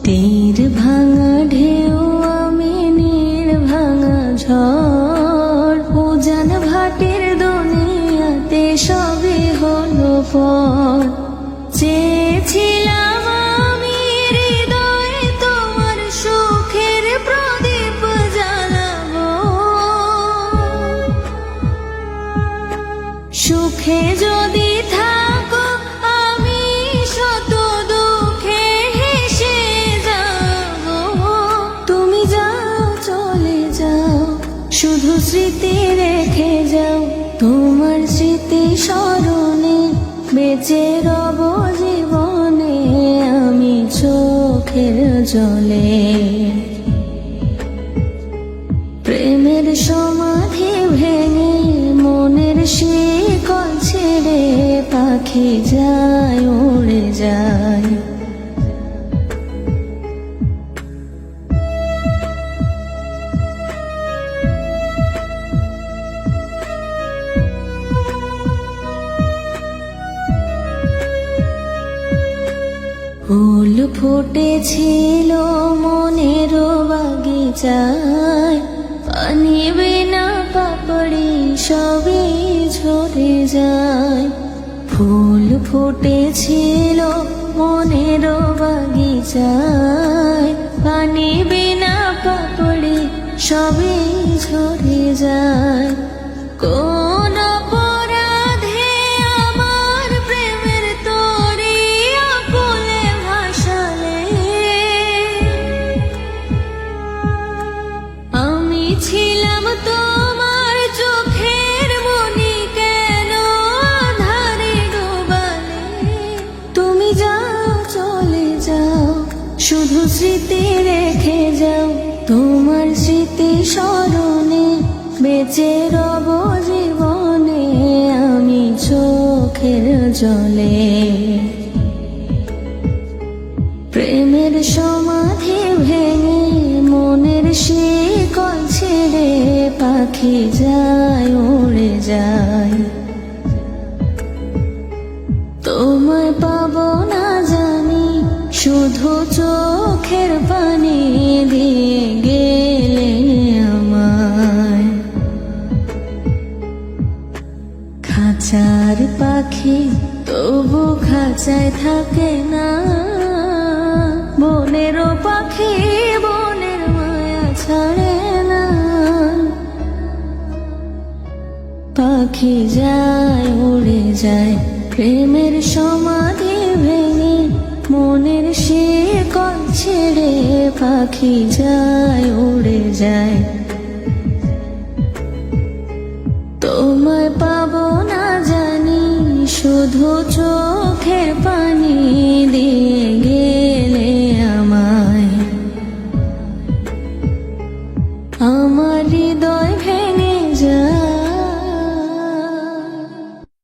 তীর ভাঙা ঢেউ আমি নীড় ভাঙা ঝড় উজান ভাটির দুনিয়াতে সবে হলো পর চেয়েছিলাম আমি হৃদয়ে তোমার সুখের প্রদীপ জ্বালাবো সুখে যদি থাকো আমি শত দুঃখে হেসে যাব তুমি যাও চলে যাও শুধু স্মৃতি রেখে যাও তোমার স্মৃতি স্মরণে বেঁচে রব জীবনে আমি চোখের জলে প্রেমের সমাধি ভেঙে মনের শিকল ছেড়ে পাখি যায় উড়ে যায় ফুল ফুটেছিল মনের বাগিচায় পানি বিনা পাপড়ি সবই ঝরে যায় ফুল ফুটেছিল মনের বাগিচায় পানি বিনা পাপড়ি সবই ঝরে যায় কোন অপরাধে আমার প্রেমের তরি আকুলে ভাসালে আমি ছিলাম তোমার চোখের মনি কেন আধারে ডোবালে তুমি যাও চলে যাও শুধু স্মৃতি রেখে যাও তোমার স্মৃতি স্মরণে বেঁচে রব জীবনে আমি চোখের জলে প্রেমের সমাধি ভেঙে মনের শিকল ছেড়ে পাখি যায় উড়ে যায় তোমায় পাবো না জানি শুধু চোখের পানি দিয়ে গেলে আমায় খাঁচার পাখি তবু খাঁচায় থাকে না বনেরও পাখি বনের মায়া ছাড়ে না পাখি যায় উড়ে যায় প্রেমের সমাধি ভেঙে মনের শিকল ছেড়ে পাখি যায় উড়ে যায় তোমায় পাবো না জানি শুধু চোখের পানি দিয়ে গেলে আমায় আমার হৃদয় ভেঙে যায়